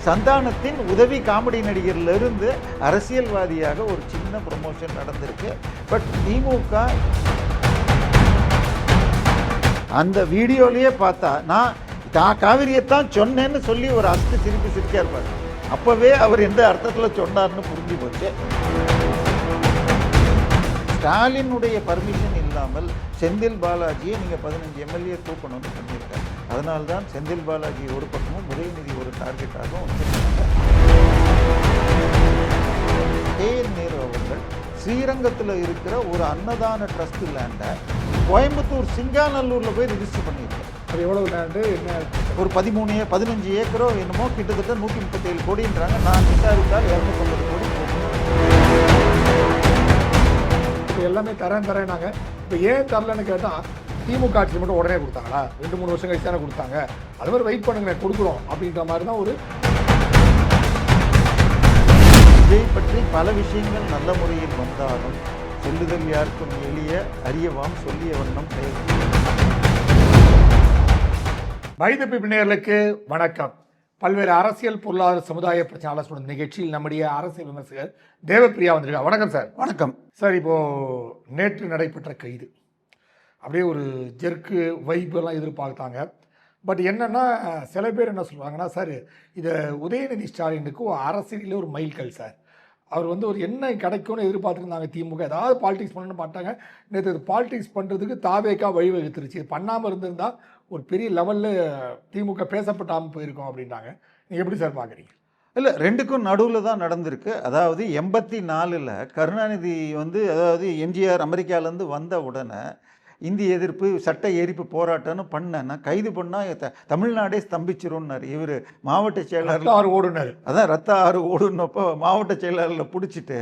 சந்தானத்தின் உதவி காமெடி நடிகர்லேருந்து அரசியல்வாதியாக ஒரு சின்ன ப்ரொமோஷன் நடந்திருக்கு. பட் திமுக அந்த வீடியோலேயே பார்த்தா நான் காவிரியத்தான் சொன்னேன்னு சொல்லி ஒரு திருப்பி சிரிக்கா இருப்பார். அப்போவே அவர் எந்த அர்த்தத்தில் சொன்னார்னு புரிஞ்சு போச்சு. ஸ்டாலினுடைய பர்மிஷன் இல்லாமல் செந்தில் பாலாஜியை நீங்கள் 15 எம்எல்ஏ தூக்கணும்னு பண்ணியிருக்காங்க. அதனால்தான் செந்தில் பாலாஜி ஒரு பக்கமும் உதயநிதி ஒரு டார்கெட்டாகவும் வச்சிருக்காங்க. KN நேரு அவர்கள் ஸ்ரீரங்கத்தில் இருக்கிற ஒரு அன்னதான ட்ரஸ்ட் லேண்டை கோயம்புத்தூர் சிங்காநல்லூரில் போய் ரிஜிஸ்டர் பண்ணியிருக்காரு. அது எவ்வளோ லேண்டு? என்ன ஒரு 15 ஏக்கரோ என்னமோ கிட்டத்தட்ட 137 கோடின்றாங்க. நான் விசாரித்தால் 250 கோடி. இப்போ எல்லாமே தரேன்னாங்க. இப்போ ஏன் தரலன்னு கேட்டால் திமுக ஆட்சி மட்டும் உடனே கொடுத்தாங்களா? 2-3 வருஷம் கழிச்சு தானே கொடுத்தாங்க. அது மாதிரி வெயிட் பண்ணுங்க, கொடுக்குறோம் அப்படின்ற மாதிரி தான் ஒரு இதை பற்றி பல விஷயங்கள் நல்ல முறையில் வந்தாலும் சொல்லுதல் யாருக்கும் எளிய அறியவாம் சொல்லிய வண்ணம் செயல். மைதப்பி நேயர்களுக்கு வணக்கம். பல்வேறு அரசியல் பொருளாதார சமுதாய பிரச்சனை ஆலோசனை நிகழ்ச்சியில் நம்முடைய அரசியல் விமர்சகர் தேவப்பிரியா வந்திருக்கா. வணக்கம் சார். வணக்கம் சார். இப்போது நேற்று நடைபெற்ற கைது அப்படியே ஒரு ஜெர்க்கு வைப்பெல்லாம் எதிர்பார்த்தாங்க. பட் என்னென்னா சில பேர் என்ன சொல்கிறாங்கன்னா, சார் இதை உதயநிதி ஸ்டாலினுக்கு அரசியலில் ஒரு மைல்கல் சார். அவர் வந்து ஒரு என்ன கிடைக்கும்னு எதிர்பார்த்துருந்தாங்க. திமுக ஏதாவது பாலிடிக்ஸ் பண்ணணும்னு பார்த்தாங்க. நேற்று இது பாலிடிக்ஸ் பண்ணுறதுக்கு தாவேக்கா வழிவகுத்துருச்சு. பண்ணாமல் இருந்திருந்தால் ஒரு பெரிய லெவலில் திமுக பேசப்பட்டாமல் போயிருக்கோம் அப்படின்றாங்க. நீங்கள் எப்படி சார் பார்க்குறீங்க? இல்லை, ரெண்டுக்கும் நடுவில் தான் நடந்திருக்கு. அதாவது 84 கருணாநிதி அதாவது எம்ஜிஆர் அமெரிக்காவிலேருந்து வந்த உடனே இந்திய எதிர்ப்பு சட்ட எரிப்பு போராட்டம்னு பண்ணேன்னா கைது பண்ணால் தமிழ்நாடே ஸ்தம்பிச்சிரும்னார். இவர் மாவட்ட செயலாளர் ஓடுனார். அதான் ரத்த ஆறு ஓடுனப்போ மாவட்ட செயலாளரில் பிடிச்சிட்டு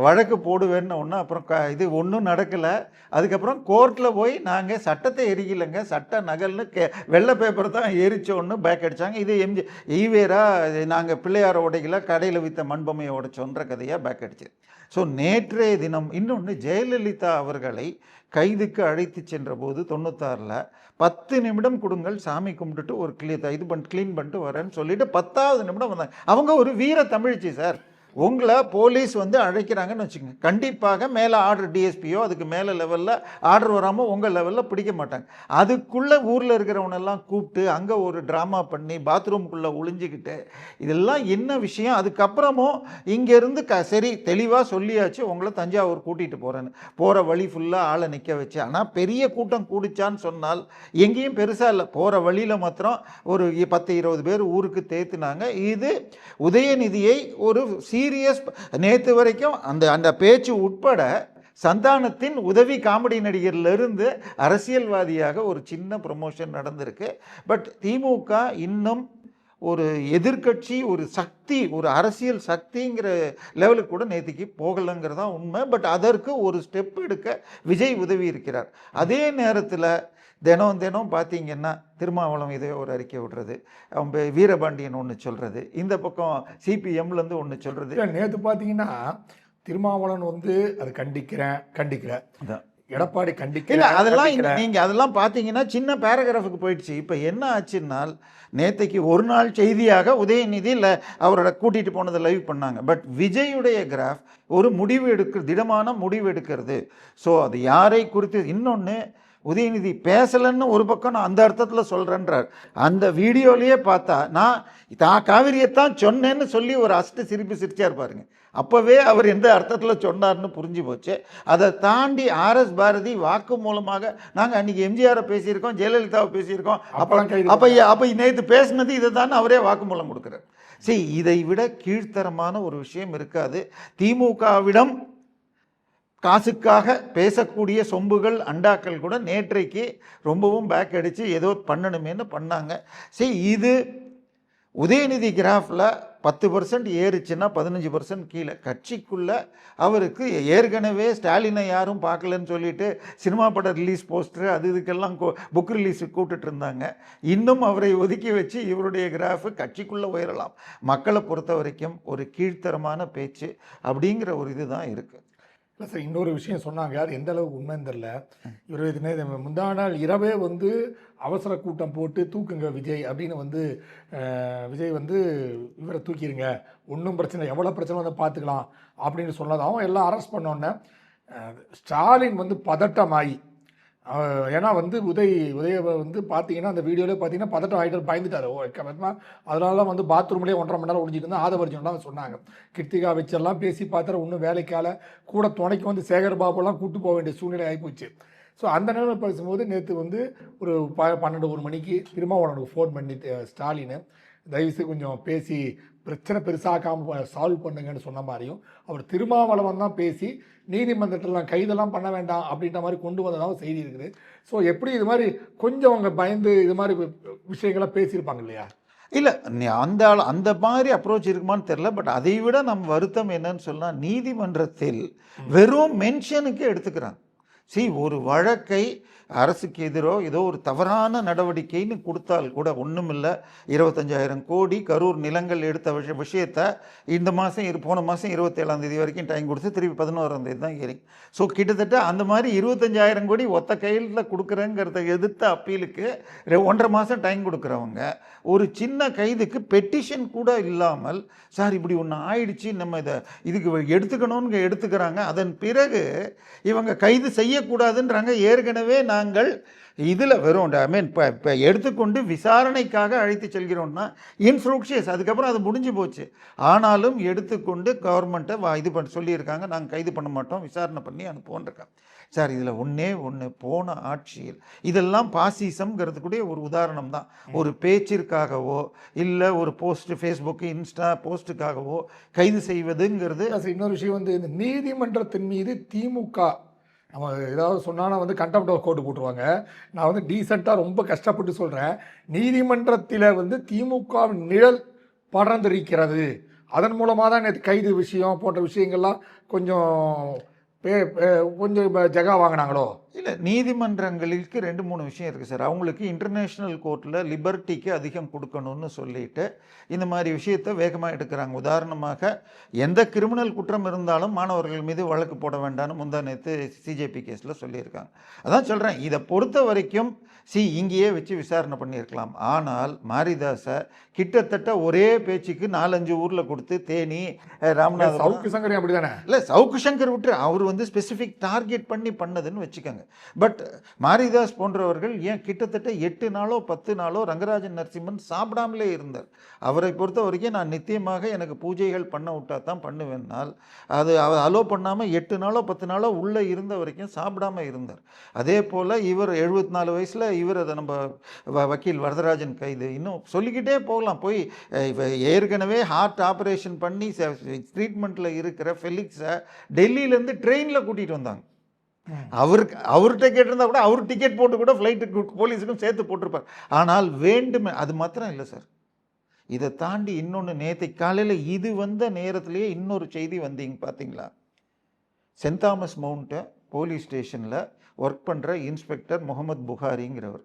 வழக்கு போடுவேன்னு ஒன்று. அப்புறம் இது ஒன்றும் நடக்கலை. அதுக்கப்புறம் கோர்ட்டில் போய் நாங்கள் சட்டத்தை எரிக்கலைங்க, சட்ட நகல்னு வெள்ளை பேப்பர் தான் எரிச்சோன்னு பேக் அடித்தாங்க. இது ஈவேரா நாங்கள் பிள்ளையார உடைகளை கடையில் விற்ற மண்பொம்மையை உடைச்சோன்ற கதையாக பேக் அடிச்சு. ஸோ நேற்றைய தினம் இன்னொன்று ஜெயலலிதா அவர்களை கைதுக்கு அழைத்து சென்ற போது 96 10 நிமிடம் கொடுங்கள், சாமி கும்பிட்டுட்டு ஒரு க்ளீன் பண்ணிட்டு வரேன்னு சொல்லிட்டு 10வது நிமிடம் வந்தாங்க. அவங்க ஒரு வீர தமிழ்ச்சி சார். உங்களை போலீஸ் அழைக்கிறாங்கன்னு வச்சுங்க, கண்டிப்பாக மேலே ஆர்டர் டிஎஸ்பியோ அதுக்கு மேலே லெவலில் ஆர்டர் வராமல் உங்கள் லெவலில் பிடிக்க மாட்டாங்க. அதுக்குள்ளே ஊரில் இருக்கிறவனெல்லாம் கூப்பிட்டு அங்கே ஒரு ட்ராமா பண்ணி பாத்ரூம்குள்ளே ஒளிஞ்சிக்கிட்டு இதெல்லாம் என்ன விஷயம்? அதுக்கப்புறமும் இங்கேருந்து சரி தெளிவாக சொல்லியாச்சு, உங்களை தஞ்சாவூர் கூட்டிகிட்டு போகிறேன்னு. போகிற வழி ஃபுல்லாக ஆளை நிற்க வச்சு. ஆனால் பெரிய கூட்டம் கூடிச்சான்னு சொன்னால் எங்கேயும் பெருசாக இல்லை. போகிற வழியில் மாத்திரம் ஒரு 10-20 பேர் ஊருக்கு தேத்துனாங்க. இது உதயநிதியை ஒரு சீரியஸ் நேற்று வரைக்கும் அந்த பேச்சு உட்பட சந்தானத்தின் உதவி காமெடி நடிகர்லேருந்து அரசியல்வாதியாக ஒரு சின்ன ப்ரொமோஷன் நடந்திருக்கு. பட் திமுக இன்னும் ஒரு எதிர்கட்சி, ஒரு சக்தி, ஒரு அரசியல் சக்திங்கிற லெவலுக்கு கூட நேற்றுக்கு போகலைங்கிறதா உண்மை. பட் அதற்கு ஒரு ஸ்டெப் எடுக்க விஜய் உதவி இருக்கிறார். அதே நேரத்தில் தினம் பார்த்தீங்கன்னா திருமாவளம் இதே ஒரு அறிக்கை விடுறது, அவங்க வீரபாண்டியன் ஒன்று சொல்கிறது, இந்த பக்கம் சிபிஎம்லேருந்து ஒன்று சொல்கிறது. நேற்று பார்த்தீங்கன்னா திருமாவளவன் அது கண்டிக்கல எடப்பாடி இல்லை, அதெல்லாம் நீங்கள் அதெல்லாம் பார்த்தீங்கன்னா சின்ன பேராகிராஃபுக்கு போயிடுச்சு. இப்போ என்ன ஆச்சுன்னால் நேற்றைக்கு ஒரு நாள் செய்தியாக உதயநிதி இல்லை அவரோட கூட்டிகிட்டு போனதை லைவ் பண்ணாங்க. பட் விஜயுடைய கிராஃப் ஒரு முடிவு திடமான முடிவு எடுக்கிறது. ஸோ அது யாரை குறித்து இன்னொன்று உதயநிதி பேசலைன்னு ஒரு பக்கம் நான் அந்த அர்த்தத்தில் சொல்கிறேன்றார். அந்த வீடியோலேயே பார்த்தா நான் காவிரியத்தான் சொன்னேன்னு சொல்லி ஒரு திருப்பி சிரிச்சா இருப்பாருங்க. அப்போவே அவர் எந்த அர்த்தத்தில் சொன்னார்னு புரிஞ்சு போச்சு. அதை தாண்டி RS பாரதி வாக்கு மூலமாக நாங்கள் அன்றைக்கி எம்ஜிஆரை பேசியிருக்கோம், ஜெயலலிதாவை பேசியிருக்கோம், அப்போ நேற்று பேசினது இதை தான் அவரே வாக்குமூலம் கொடுக்குறார். சரி, இதை விட கீழ்த்தரமான ஒரு விஷயம் இருக்காது. திமுகவிடம் காசுக்காக பேசக்கூடிய சொம்புகள் அண்டாக்கள் கூட நேற்றைக்கு ரொம்பவும் பேக் அடித்து ஏதோ பண்ணணுமேனு பண்ணாங்க. சரி, இது உதயநிதி கிராஃபில் 10% ஏறிச்சுன்னா 15% கீழே. கட்சிக்குள்ளே அவருக்கு ஏற்கனவே ஸ்டாலினை யாரும் பார்க்கலன்னு சொல்லிட்டு சினிமா படம் ரிலீஸ் போஸ்டரு இதுக்கெல்லாம் புக் ரிலீஸுக்கு கூப்பிட்டுட்டு இருந்தாங்க. இன்னும் அவரை ஒதுக்கி வச்சு இவருடைய கிராஃபு கட்சிக்குள்ளே உயரலாம். மக்களை பொறுத்த வரைக்கும் ஒரு கீழ்த்தரமான பேச்சு அப்படிங்கிற ஒரு இதுதான் இருக்குது. ப்ளஸ் இன்னொரு விஷயம் சொன்னாங்க, அது எந்த அளவுக்கு உண்மைன்னு தெரில. இவர் இது முந்தா நாள் இரவே வந்து அவசர கூட்டம் போட்டு தூக்குங்க விஜய் அப்படின்னு வந்து விஜய் வந்து இவரை தூக்கிடுங்க, ஒன்றும் பிரச்சனை, எவ்வளோ பிரச்சனை வந்து பார்த்துக்கலாம் அப்படின்னு சொன்னதாகவும் எல்லாம் அரெஸ்ட் பண்ணோன்னே ஸ்டாலின் வந்து பதட்டமாகி, ஏன்னா வந்து உதய வந்து பார்த்தீங்கன்னா அந்த வீடியோவில் பார்த்தீங்கன்னா பதட்டம் ஆகிட்டு பயந்துட்டார். அதனால வந்து பாத்ரூம்லேயே 1.5 மணி நேரம் ஒழிஞ்சிட்டு இருந்தால் ஆதவர்ஜனெலாம் சொன்னாங்க. கிருத்திகா வச்செல்லாம் பேசி பார்த்தாரு, ஒன்றும் வேலைக்கால கூட துணைக்கு வந்து சேகர் பாபுலாம் கூப்பிட்டு போக வேண்டிய சூழ்நிலை ஆகிப்போச்சு. ஸோ அந்த நேரம் பேசும்போது நேற்று வந்து ஒரு 12-1 மணிக்கு திருமாவளவனுக்கு ஃபோன் பண்ணி ஸ்டாலின் தயவுசெய்து கொஞ்சம் பேசி பிரச்சனை பெருசாக்காமல் சால்வ் பண்ணுங்கன்னு சொன்ன மாதிரியும், அவர் திருமாவளவன் தான் பேசி நீதிமன்றத்தில் கைதெல்லாம் பண்ண வேண்டாம் அப்படின்ற மாதிரி கொண்டு வந்ததாகவும் செய்தி இருக்குது. ஸோ எப்படி இது மாதிரி கொஞ்சம் அவங்க பயந்து இது மாதிரி விஷயங்கள்லாம் பேசியிருப்பாங்க இல்லையா? இல்லை, அந்த மாதிரி அப்ரோச் இருக்குமான்னு தெரில. பட் அதை விட நம்ம வருத்தம் என்னன்னு சொன்னால், நீதிமன்றத்தில் வெறும் மென்ஷனுக்கு எடுத்துக்கிறாங்க. ஒரு வழக்கை அரசுக்கு எதிரோ ஏதோ ஒரு தவறான நடவடிக்கைன்னு கொடுத்தால் கூட ஒன்றுமில்லை, 25,000 கோடி கரூர் நிலங்கள் எடுத்த விஷயத்தை இந்த மாதம் போன மாதம் 27ஆம் தேதி வரைக்கும் டைம் கொடுத்து திருப்பி 11ஆம் தேதி தான் ஹியரிங். ஸோ கிட்டத்தட்ட அந்த மாதிரி 25,000 கோடி ஒத்த கையில் கொடுக்குறேங்கிறத எதிர்த்த அப்பீலுக்கு 1.5 மாதம் டைம் கொடுக்குறவங்க ஒரு சின்ன கைதுக்கு பெட்டிஷன் கூட இல்லாமல், சார் இப்படி ஒன்று ஆயிடுச்சு, நம்ம இதுக்கு எடுத்துக்கணும்னு எடுத்துக்கிறாங்க. அதன் பிறகு இவங்க கைது செய்யக்கூடாதுன்றாங்க. ஏற்கனவே நாங்கள் இதில் வெறும் இப்போ எடுத்துக்கொண்டு விசாரணைக்காக அழைத்து செல்கிறோம்னா இன்ஃப்ரூக்ஷியஸ், அதுக்கப்புறம் அது முடிஞ்சு போச்சு. ஆனாலும் எடுத்துக்கொண்டு கவர்மெண்ட்டை இது பண்ண சொல்லியிருக்காங்க, நாங்கள் கைது பண்ண மாட்டோம், விசாரணை பண்ணி அனுப்புவோன்ருக்காங்க. சார் இதில் ஒன்று போன ஆட்சியில் இதெல்லாம் பாசிசம்ங்கிறதுக்குடைய ஒரு உதாரணம் தான். ஒரு பேச்சிற்காகவோ இல்லை ஒரு போஸ்ட்டு ஃபேஸ்புக்கு இன்ஸ்டா போஸ்ட்டுக்காகவோ கைது செய்வதுங்கிறது. இன்னொரு விஷயம் வந்து இந்த நீதிமன்றத்தின் மீது திமுக நம்ம ஏதாவது சொன்னால் வந்து கண்டெம்ட் ஆஃப் கோர்ட்டு போட்டுருவாங்க. நான் வந்து டீசெண்டாக ரொம்ப கஷ்டப்பட்டு சொல்கிறேன், நீதிமன்றத்தில் வந்து திமுகவின் நிழல் படர்ந்திருக்கிறது. அதன் மூலமாக தான் நேற்று கைது விஷயம் போன்ற விஷயங்கள்லாம் கொஞ்சம் ஜகா வாங்கினாங்களோ. இல்லை, நீதிமன்றங்களுக்கு 2-3 விஷயம் இருக்குது சார். அவங்களுக்கு இன்டர்நேஷ்னல் கோர்ட்டில் லிபர்ட்டிக்கு அதிகம் கொடுக்கணும்னு சொல்லிட்டு இந்த மாதிரி விஷயத்தை வேகமாக எடுக்கிறாங்க. உதாரணமாக எந்த கிரிமினல் குற்றம் இருந்தாலும் மாணவர்கள் மீது வழக்கு போட வேண்டாம்னு முந்தா நேற்று சிஜேபி கேஸில் சொல்லியிருக்காங்க. அதான் சொல்கிறேன், இதை பொறுத்த வரைக்கும் இங்கேயே வச்சு விசாரணை பண்ணியிருக்கலாம். ஆனால் மாரிதாஸை கிட்டத்தட்ட ஒரே பேச்சுக்கு 4-5 ஊரில் கொடுத்து தேனி, ராமநாதபுரம், சவுக்கு சங்கர் அப்படி தானே? இல்லை, சவுக்கு சங்கர் விட்டு அவர் வந்து ஸ்பெசிஃபிக் டார்கெட் பண்ணி பண்ணதுன்னு வச்சுக்கோங்க. பட் மாரிதாஸ் போன்றவர்கள் ஏன் கிட்டத்தட்ட 8 நாளோ 10 நாளோ ரங்கராஜன் நரசிம்மன் சாப்பிடாமலே இருந்தார். அவரை பொறுத்த வரைக்கும் நான் நித்தியமாக எனக்கு பூஜைகள் பண்ண விட்டா தான் பண்ணுவேன்னால் அது அலோ பண்ணாமல் 8 நாளோ 10 நாளோ உள்ளே இருந்த வரைக்கும் சாப்பிடாமல் இருந்தார். அதே போல் இவர் 74 வயசில் இவர் அதை நம்ம வக்கீல் வரதராஜன் கைது, இன்னும் சொல்லிக்கிட்டே போகலாம். போய் ஏற்கனவே ஹார்ட் ஆப்ரேஷன் பண்ணி ட்ரீட்மெண்ட்டில் இருக்கிற ஃபெலிக்ஸை டெல்லியிலேருந்து ட்ரெயினில் கூட்டிகிட்டு வந்தாங்க. அவர்கிட்ட கேட்டிருந்தா கூட அவர் டிக்கெட் போட்டு கூட ஃப்ளைட்டுக்கு போலீஸுக்கும் சேர்த்து போட்டிருப்பார். ஆனால் வேண்டுமே, அது மாத்திரம் இல்லை சார், இதை தாண்டி இன்னொன்று நேற்று காலையில் இது வந்த நேரத்திலேயே இன்னொரு செய்தி வந்தீங்க பார்த்தீங்களா? சென்ட் தாமஸ் மவுண்ட்டு போலீஸ் ஸ்டேஷனில் ஒர்க் பண்ணுற இன்ஸ்பெக்டர் முகமது புகாரிங்கிறவர்,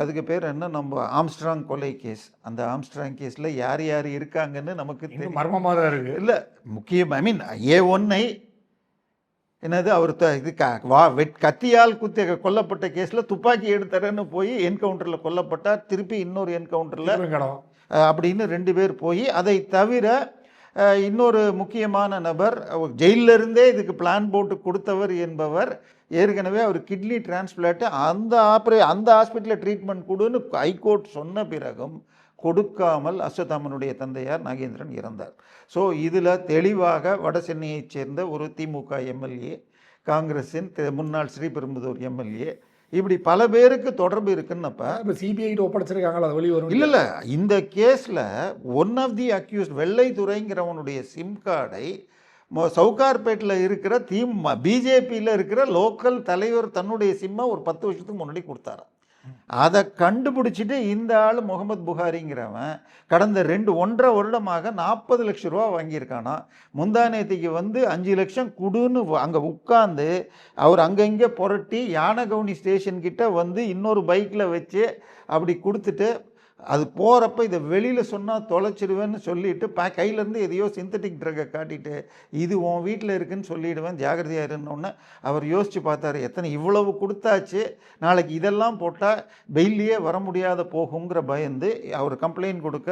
அதுக்கு பேர் என்ன, நம்ம ஆம்ஸ்ட்ராங் கொலை கேஸ். அந்த ஆம்ஸ்ட்ராங் கேஸில் யார் யார் இருக்காங்கன்னு நமக்கு மர்மமாக தான் இருக்குது. இல்லை, முக்கியம் A1 என்னது அவர் கத்தியால் கொல்லப்பட்ட கேஸில் துப்பாக்கி எடுத்தாரன்னு போய் என்கவுண்டரில் கொல்லப்பட்டார். திருப்பி இன்னொரு என்கவுண்டரில் அப்படின்னு 2 பேர் போய், அதை தவிர இன்னொரு முக்கியமான நபர் ஜெயிலிருந்தே இதுக்கு பிளான் போட்டு கொடுத்தவர் என்பவர் ஏற்கனவே அவர் கிட்னி டிரான்ஸ்பிளான்ட்டு அந்த ஹாஸ்பிட்டலில் ட்ரீட்மெண்ட் கொடுன்னு ஹைகோர்ட் சொன்ன பிறகும் கொடுக்காமல் அஸ்வத்தாமனுடைய தந்தையார் நாகேந்திரன் இறந்தார். ஸோ இதில் தெளிவாக வட சென்னையைச் சேர்ந்த ஒரு திமுக எம்எல்ஏ, காங்கிரஸின் முன்னாள் ஸ்ரீபெரும்புதூர் எம்எல்ஏ, இப்படி பல பேருக்கு தொடர்பு இருக்குன்னப்ப இப்போ சிபிஐ ஒப்படைச்சிருக்காங்களா, அது வெளியே வரும்? இல்லை, இந்த கேஸில் ஒன் ஆஃப் தி அக்யூஸ்ட் வெள்ளைத்துறைங்கிறவனுடைய சிம் கார்டை சவுகார்பேட்டில் இருக்கிற பிஜேபியில் இருக்கிற லோக்கல் தலைவர் தன்னுடைய சிம்மை ஒரு 10 வருஷத்துக்கு முன்னாடி கொடுத்தாரு. அதை கண்டுபிடிச்சிட்டு இந்த ஆள் முகமது புகாரிங்கிறவன் கடந்த 1.5 வருடமாக 40 லட்சம் ரூபா வாங்கியிருக்கானா. முந்தானேத்திக்கு வந்து 5 லட்சம் கொடுன்னு அங்கே உட்காந்து அவர் அங்கங்கே புரட்டி யானகவுனி ஸ்டேஷன் கிட்ட வந்து இன்னொரு பைக்கில் வச்சு அப்படி கொடுத்துட்டு அது போகிறப்ப இதை வெளியில் சொன்னால் தொலைச்சிடுவேன்னு சொல்லிட்டு கையிலேருந்து எதையோ சிந்தட்டிக் ட்ரக்கை காட்டிட்டு இது உன் வீட்டில் இருக்குன்னு சொல்லிவிடுவேன் ஜாகிரதையாக இருந்தோன்னே அவர் யோசித்து பார்த்தாரு, எத்தனை இவ்வளவு கொடுத்தாச்சு, நாளைக்கு இதெல்லாம் போட்டால் பெயிலே வர முடியாத போகுங்கிற பயந்து அவர் கம்ப்ளைண்ட் கொடுக்க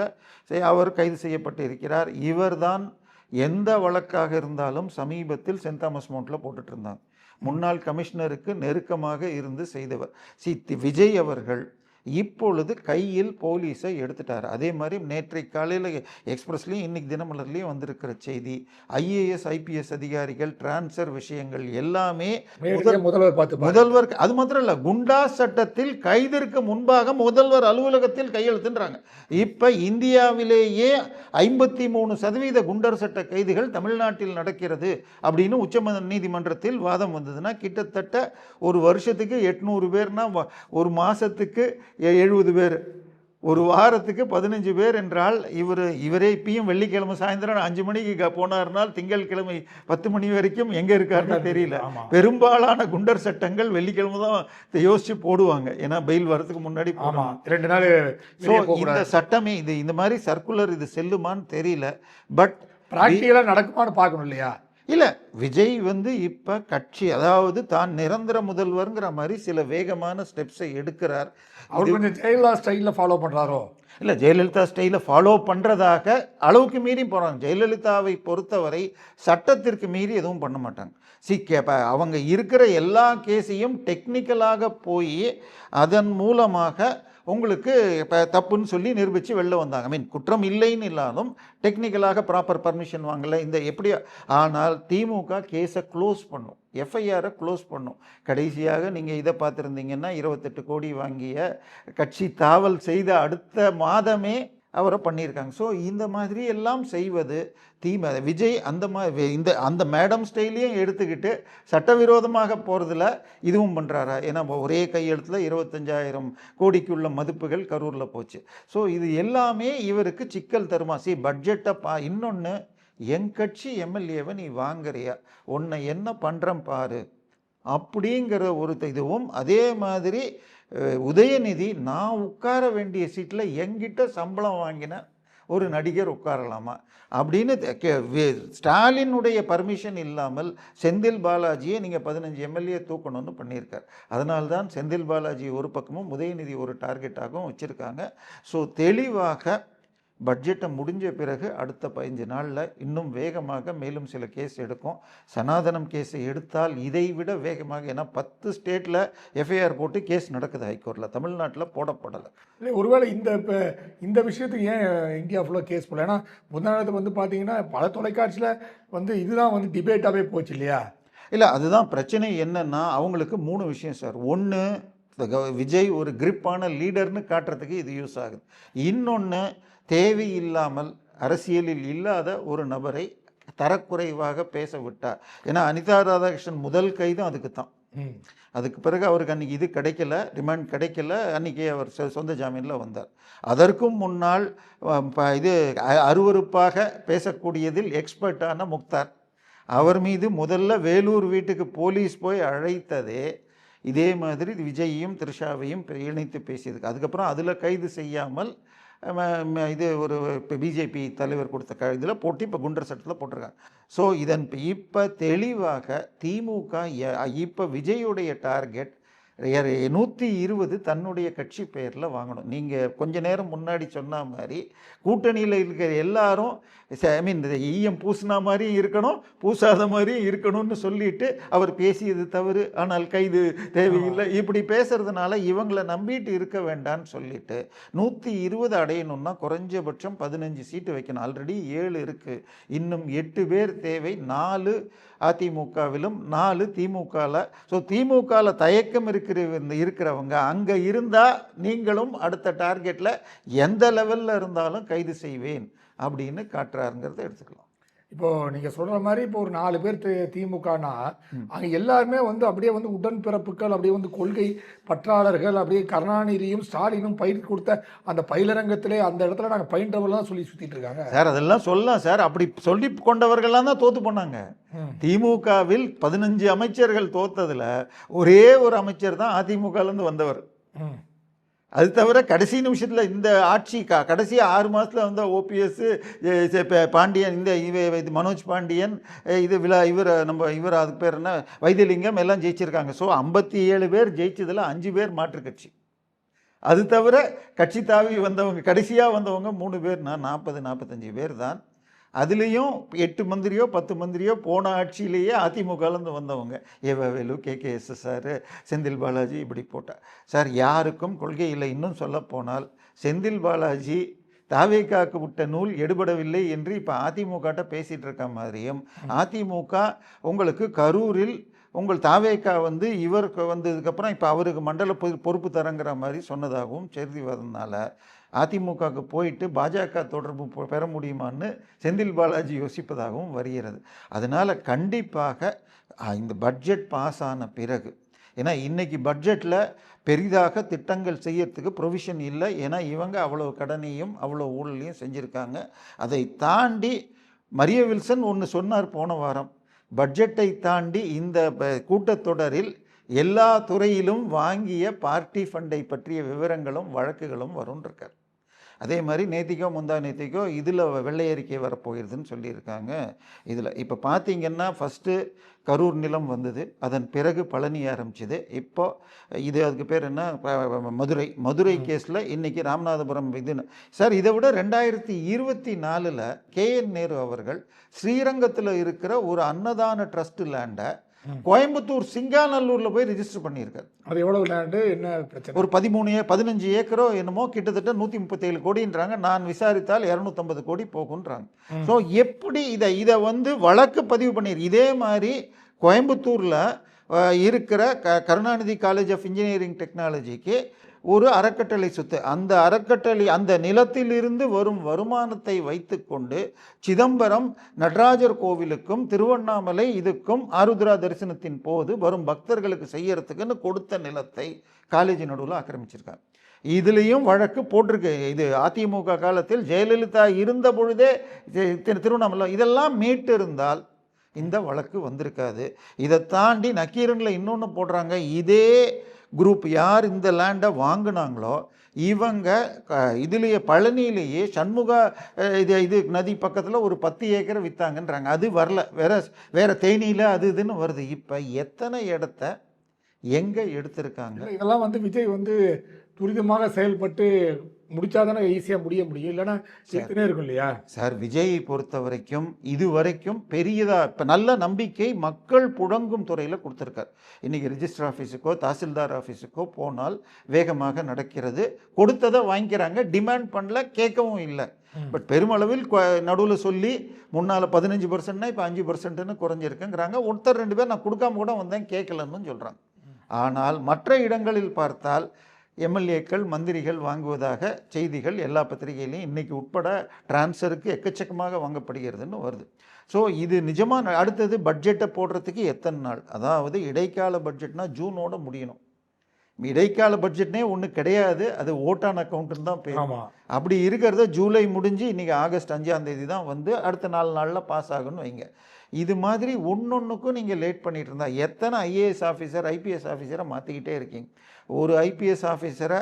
அவர் கைது செய்யப்பட்டு இருக்கிறார். இவர்தான் எந்த வழக்காக இருந்தாலும் சமீபத்தில் சென்ட் தாமஸ் மவுண்ட்டில் போட்டுட்டு இருந்தாங்க. முன்னாள் கமிஷனருக்கு நெருக்கமாக இருந்து செய்தவர். விஜய் அவர்கள் இப்பொழுது கையில் போலீஸை எடுத்துட்டார். அதே மாதிரி நேற்றை காலையில் எக்ஸ்பிரஸ்லேயும் இன்னைக்கு தினமலர்லேயும் வந்திருக்கிற செய்தி, IAS IPS அதிகாரிகள் டிரான்ஸ்ஃபர் விஷயங்கள் எல்லாமே முதல்வர், அது மாத்திரம் இல்லை, குண்டா சட்டத்தில் கைதிற்கு முன்பாக முதல்வர் அலுவலகத்தில் கையெழுத்துன்றாங்க. இப்போ இந்தியாவிலேயே 53% குண்டர் சட்ட கைதுகள் தமிழ்நாட்டில் நடக்கிறது அப்படின்னு உச்ச நீதிமன்றத்தில் வாதம் வந்ததுன்னா, கிட்டத்தட்ட ஒரு வருஷத்துக்கு 800 பேர்னா ஒரு மாதத்துக்கு 70 பேர், ஒரு வாரத்துக்கு 15 பேர் என்றால் இவரே இப்பயும் வெள்ளிக்கிழமை சாயந்தரம் 5 மணிக்கு போனார்னால் திங்கட்கிழமை 10 மணி வரைக்கும் எங்கே இருக்காருன்னு தெரியல. பெரும்பாலான குண்டர் சட்டங்கள் வெள்ளிக்கிழமை தான் யோசிச்சு போடுவாங்க, ஏன்னா பெயில் வரதுக்கு முன்னாடி 2 நாள். இந்த சட்டமே இந்த மாதிரி சர்க்குலர் இது செல்லுமான்னு தெரியல. பட் பிராக்டிகலாக நடக்குமான்னு பார்க்கணும் இல்லையா? இல்லை, விஜய் இப்போ கட்சி, அதாவது தான் நிரந்தர முதல்வருங்கிற மாதிரி சில வேகமான ஸ்டெப்ஸை எடுக்கிறார். அவர் கொஞ்சம் ஜெயலலிதா ஸ்டைலில் ஃபாலோ பண்ணுறாரோ? இல்லை, ஜெயலலிதா ஸ்டைலில் ஃபாலோ பண்ணுறதாக அளவுக்கு மீறி போகிறாங்க. ஜெயலலிதாவை பொறுத்தவரை சட்டத்திற்கு மீறி எதுவும் பண்ண மாட்டாங்க. அவங்க இருக்கிற எல்லா கேஸையும் டெக்னிக்கலாக போய் அதன் மூலமாக உங்களுக்கு இப்போ தப்புன்னு சொல்லி நிரூபித்து வெளில வந்தாங்க. குற்றம் இல்லைன்னு இல்லாலும் டெக்னிக்கலாக ப்ராப்பர் பர்மிஷன் வாங்கலை இந்த எப்படி. ஆனால் திமுக கேஸை க்ளோஸ் பண்ணும், எஃப்ஐஆரை க்ளோஸ் பண்ணும். கடைசியாக நீங்கள் இதை பார்த்துருந்தீங்கன்னா 28 கோடி வாங்கிய கட்சி தாவல் செய்த அடுத்த மாதமே அவரை பண்ணியிருக்காங்க. ஸோ இந்த மாதிரி எல்லாம் செய்வது விஜய் அந்த மேடம் ஸ்டைலையும் எடுத்துக்கிட்டு சட்டவிரோதமாக போகிறதுல இதுவும் பண்ணுறாரா? ஏன்னா ஒரே கையெழுத்தில் 25,000 கோடிக்குள்ள மதிப்புகள் கரூரில் போச்சு. ஸோ இது எல்லாமே இவருக்கு சிக்கல் தருமா? பட்ஜெட்டை இன்னொன்று, என் கட்சி எம்எல்ஏவை நீ வாங்குறியா, உன்னை என்ன பண்ணுறேன் பாரு அப்படிங்கிற ஒரு இதுவும். அதே மாதிரி உதயநிதி, நான் உட்கார வேண்டிய சீட்டில் என்கிட்ட சம்பளம் வாங்கின ஒரு நடிகர் உட்காரலாமா அப்படின்னு ஸ்டாலினுடைய பர்மிஷன் இல்லாமல் செந்தில் பாலாஜியை நீங்கள் 15 எம்எல்ஏ தூக்கணும்னு பண்ணியிருக்கார். அதனால்தான் செந்தில் பாலாஜி ஒரு பக்கமும் உதயநிதி ஒரு டார்கெட்டாகவும் வச்சுருக்காங்க. ஸோ தெளிவாக பட்ஜெட்டை முடிஞ்ச பிறகு அடுத்த 15 நாளில் இன்னும் வேகமாக மேலும் சில கேஸ் எடுக்கும். சனாதனம் கேஸை எடுத்தால் இதை விட வேகமாக, ஏன்னா 10 ஸ்டேட்டில் எஃப்ஐஆர் போட்டு கேஸ் நடக்குது ஹைகோர்ட்டில், தமிழ்நாட்டில் போடப்படலை. இல்லை, ஒருவேளை இந்த விஷயத்துக்கு ஏன் இந்தியா ஃபுல்லாக கேஸ் போடல? ஏன்னா முன்னாடி பார்த்தீங்கன்னா பல தொலைக்காட்சியில் இதுதான் டிபேட்டாகவே போச்சு இல்லையா? இல்லை, அதுதான் பிரச்சனை. என்னென்னா அவங்களுக்கு 3 விஷயம் சார். ஒன்று, விஜய் ஒரு கிரிப்பான லீடர்னு காட்டுறதுக்கு இது யூஸ் ஆகுது. இன்னொன்று, தேவையில்லாமல் அரசியலில் இல்லாத ஒரு நபரை தரக்குறைவாக பேச விட்டார். ஏன்னா அனிதா ராதாகிருஷ்ணன் முதல் கைதும் அதுக்கு தான். அதுக்கு பிறகு அவருக்கு அன்றைக்கி இது கிடைக்கல, ரிமாண்ட் கிடைக்கல, அன்றைக்கி அவர் சொந்த ஜாமீனில் வந்தார். அதற்கும் முன்னால் இது அருவருப்பாக பேசக்கூடியதில் எக்ஸ்பர்ட்டான முக்தார், அவர் மீது முதல்ல வேலூர் வீட்டுக்கு போலீஸ் போய் அழைத்ததே இதே மாதிரி விஜயையும் த்ரிஷாவையும் இணைத்து பேசியதுக்கு. அதுக்கப்புறம் அதில் கைது செய்யாமல் இது ஒரு பிஜேபி தலைவர் கொடுத்த இதில் போட்டு இப்போ குண்டர் சட்டத்தில் போட்டிருக்காங்க. ஸோ இப்போ தெளிவாக திமுக இப்போ விஜயுடைய டார்கெட் 120 தன்னுடைய கட்சி பெயரில் வாங்கணும். நீங்கள் கொஞ்ச நேரம் முன்னாடி சொன்ன மாதிரி கூட்டணியில் இருக்கிற எல்லாரும் ஈயம் பூசினா மாதிரியும் இருக்கணும், பூசாத மாதிரியும் இருக்கணும்னு சொல்லிட்டு அவர் பேசியது தவறு, ஆனால் கைது தேவையில்லை, இப்படி பேசுறதுனால இவங்களை நம்பிட்டு இருக்க வேண்டான்னு சொல்லிட்டு 120 அடையணும்னா குறைஞ்சபட்சம் 15 சீட்டு வைக்கணும். ஆல்ரெடி 7 இருக்குது, இன்னும் 8 பேர் தேவை. 4 அதிமுகவிலும் 4 திமுகவில். ஸோ திமுகவில் தயக்கம் இருக்கிறவங்க அங்கே இருந்தால் நீங்களும் அடுத்த டார்கெட்டில் எந்த லெவலில் இருந்தாலும் கைது செய்வேன் அப்படின்னு காட்டுறாருங்கிறத எடுத்துக்கலாம். இப்போது நீங்கள் சொல்கிற மாதிரி இப்போ ஒரு 4 பேர் திமுகனா அங்கே எல்லாருமே அப்படியே உடன்பிறப்புகள், அப்படியே கொள்கை பற்றாளர்கள், அப்படியே கருணாநிதியும் ஸ்டாலினும் பயிர் கொடுத்த அந்த பயிலரங்கத்திலே அந்த இடத்துல நாங்கள் பயின்றவர்கள்லாம் சொல்லி சுற்றிட்டு இருக்காங்க சார். அதெல்லாம் சொல்லலாம் சார். அப்படி சொல்லி கொண்டவர்கள்லாம் தான் தோற்று போனாங்க. திமுகவில் 15 அமைச்சர்கள் தோத்ததில் ஒரே ஒரு அமைச்சர் தான் அதிமுகலேருந்து வந்தவர். அது தவிர கடைசி நிமிஷத்தில் இந்த ஆட்சி கடைசி 6 மாதத்தில் வந்து ஓபிஎஸ் பாண்டியன் இது மனோஜ் பாண்டியன் இவர் அதுக்கு பேர் என்ன வைத்தியலிங்கம் எல்லாம் ஜெயிச்சிருக்காங்க. ஸோ 57 பேர் ஜெயிச்சதில் 5 பேர் மாற்று கட்சி. அது தவிர கட்சி தாவி வந்தவங்க கடைசியாக வந்தவங்க 3 பேர்னா 40-45 பேர் தான். அதுலேயும் 8 மந்திரியோ 10 மந்திரியோ போன ஆட்சியிலேயே அதிமுகலேருந்து வந்தவங்க. ஏவவேலு, KKSSR, செந்தில் பாலாஜி இப்படி போட்டால் சார் யாருக்கும் கொள்கை இல்லை. இன்னும் சொல்ல போனால் செந்தில் பாலாஜி தாவேக்காக்கு விட்ட நூல் எடுபடவில்லை என்று இப்போ அதிமுகட்ட பேசிகிட்டு இருக்க மாதிரியும், அதிமுக உங்களுக்கு கரூரில் உங்கள் தாவேக்கா வந்து இவருக்கு வந்ததுக்கப்புறம் இப்போ அவருக்கு மண்டல பொறுப்பு தரங்கிற மாதிரி சொன்னதாகவும் செய்தி வரதுனால அதிமுகவுக்கு போயிட்டு பாஜக தொடர்பு பெற முடியுமான்னு செந்தில் பாலாஜி யோசிப்பதாகவும் வருகிறது. அதனால் கண்டிப்பாக இந்த பட்ஜெட் பாஸ் ஆன பிறகு, ஏன்னா இன்றைக்கி பட்ஜெட்டில் பெரிதாக திட்டங்கள் செய்யறதுக்கு ப்ரொவிஷன் இல்லை. ஏன்னா இவங்க அவ்வளோ கடனையும் அவ்வளோ ஊழலையும் செஞ்சுருக்காங்க. அதை தாண்டி மரிய வில்சன் ஒன்று சொன்னார் போன வாரம், பட்ஜெட்டை தாண்டி இந்த கூட்டத்தொடரில் எல்லா துறையிலும் வாங்கிய பார்ட்டி ஃபண்டை பற்றிய விவரங்களும் வழக்குகளும் வரும்ன்றிருக்கார். அதே மாதிரி நேத்திக்கோ முந்தா நேத்திக்கோ இதில் வெள்ளை அறிக்கை வரப்போகிறதுன்னு சொல்லியிருக்காங்க. இதில் இப்போ பார்த்தீங்கன்னா ஃபஸ்ட்டு கரூர் நிலம் வந்தது, அதன் பிறகு பழனி ஆரம்பிச்சிது. இப்போ இது அதுக்கு பேர் என்ன மதுரை கேஸில் இன்றைக்கி ராமநாதபுரம் இதுன்னு சார். இதை விட 2024 KN நேரு அவர்கள் ஸ்ரீரங்கத்தில் இருக்கிற ஒரு அன்னதான ட்ரஸ்ட் லேண்டை கோயம்புத்தூர் சிங்காநல்லூரில் போய் ரிஜிஸ்டர் பண்ணியிருக்காரு. அது எவ்வளோ லேண்டு, என்ன பிரச்சனை? ஒரு 15 ஏக்கரோ என்னமோ, கிட்டத்தட்ட 137 கோடின்றாங்க. நான் விசாரித்தால் 250 கோடி போகுன்றாங்க. ஸோ எப்படி இதை வந்து வழக்கு பதிவு பண்ணியிருக்கு. இதே மாதிரி கோயம்புத்தூரில் இருக்கிற கருணாநிதி காலேஜ் ஆஃப் இன்ஜினியரிங் டெக்னாலஜிக்கு ஒரு அறக்கட்டளை சொத்து, அந்த அறக்கட்டளை அந்த நிலத்திலிருந்து வரும் வருமானத்தை வைத்து கொண்டு சிதம்பரம் நடராஜர் கோவிலுக்கும் திருவண்ணாமலை இதுக்கும் ஆருத்ரா தரிசனத்தின் போது வரும் பக்தர்களுக்கு செய்யறதுக்குன்னு கொடுத்த நிலத்தை காலேஜ் நடுவில் ஆக்கிரமிச்சிருக்காங்க. இதுலேயும் வழக்கு போட்டிருக்கு. இது அதிமுக காலத்தில் ஜெயலலிதா இருந்த பொழுதே திருவண்ணாமலை இதெல்லாம் மீட்டு இருந்தால் இந்த வழக்கு வந்திருக்காது. இதை தாண்டி நக்கீரனில் இன்னொன்று போடுறாங்க. இதே குரூப் யார் இந்த லேண்டை வாங்கினாங்களோ இவங்க இதுலேயே பழனியிலேயே சண்முக இது நதி பக்கத்தில் ஒரு 10 ஏக்கரை விற்றாங்கன்றாங்க. அது வரல, வேற தேனியில் அது இதுன்னு வருது. இப்போ எத்தனை இடத்த எங்கே எடுத்திருக்காங்க? இதெல்லாம் வந்து விஜய் வந்து துரிதமாக செயல்பட்டு முடிச்சாதானே ஈஸியாக முடியும், இல்லைன்னா சேர்த்துனே இருக்கும் இல்லையா சார்? விஜயை பொறுத்த வரைக்கும் இதுவரைக்கும் பெரியதாக இப்போ நல்ல நம்பிக்கை மக்கள் புழங்கும் துறையில் கொடுத்துருக்கார். இன்றைக்கி ரிஜிஸ்டர் ஆஃபீஸுக்கோ தாசில்தார் ஆஃபீஸுக்கோ போனால் வேகமாக நடக்கிறது. கொடுத்ததை வாங்கிக்கிறாங்க, டிமாண்ட் பண்ணல, கேட்கவும் இல்லை. பட் பெருமளவில் நடுவில் சொல்லி முன்னால் 15%னா இப்போ 5%ன்னு குறைஞ்சிருக்குங்கிறாங்க. ஒருத்தர் 2 பேர் நான் கொடுக்காம கூட வந்தேன், கேட்கலன்னு சொல்கிறாங்க. ஆனால் மற்ற இடங்களில் பார்த்தால் எம்எல்ஏக்கள் மந்திரிகள் வாங்குவதாக செய்திகள் எல்லா பத்திரிகையிலையும் இன்றைக்கி உட்பட டிரான்ஸ்ஃபருக்கு எக்கச்சக்கமாக வாங்கப்படுகிறதுன்னு வருது. ஸோ இது நிஜமாக அடுத்தது பட்ஜெட்டை போடுறதுக்கு எத்தனை நாள்? அதாவது இடைக்கால பட்ஜெட்னா ஜூனோட முடியணும். இடைக்கால பட்ஜெட்னே ஒன்று கிடையாது, அது ஓட்டான் அக்கௌண்ட்டுன்னு தான் பேர். அப்படி இருக்கிறத ஜூலை முடிஞ்சு இன்றைக்கி ஆகஸ்ட் 5ஆம் தேதி தான் வந்து அடுத்த 4 நாளில் பாஸ் ஆகுன்னு வைங்க. இது மாதிரி ஒன்றொன்றுக்கும் நீங்கள் லேட் பண்ணிகிட்டு இருந்தால் எத்தனை IAS ஆஃபீஸர் IPS ஆஃபீஸரை மாற்றிக்கிட்டே இருக்கீங்க. ஒரு IPS ஆஃபீஸரை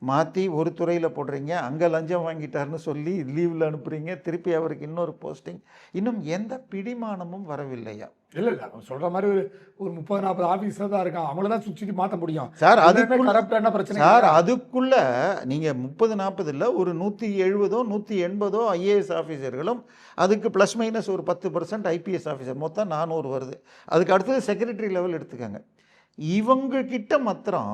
மாற்றி ஒரு துறையில் போடுறீங்க, அங்கே லஞ்சம் வாங்கிட்டாருன்னு சொல்லி லீவில் அனுப்புகிறீங்க, திருப்பி அவருக்கு இன்னொரு போஸ்டிங். இன்னும் எந்த பிடிமானமும் வரவில்லையா? இல்லை அவன் சொல்கிற மாதிரி ஒரு 30-40 ஆஃபீஸர் தான் இருக்கான், அவங்கள தான் சுற்றி மாற்ற முடியும் சார். கரெக்டான பிரச்சனை சார், அதுக்குள்ளே நீங்கள் 30-40 இல்லை, ஒரு 170 180 IAS ஆஃபீஸர்களும் அதுக்கு ப்ளஸ் மைனஸ் ஒரு 10% IPS ஆஃபீஸர், மொத்தம் 400 வருது. அதுக்கு அடுத்தது செக்ரட்டரி லெவல் எடுத்துக்கங்க. இவங்கக்கிட்ட மாத்திரம்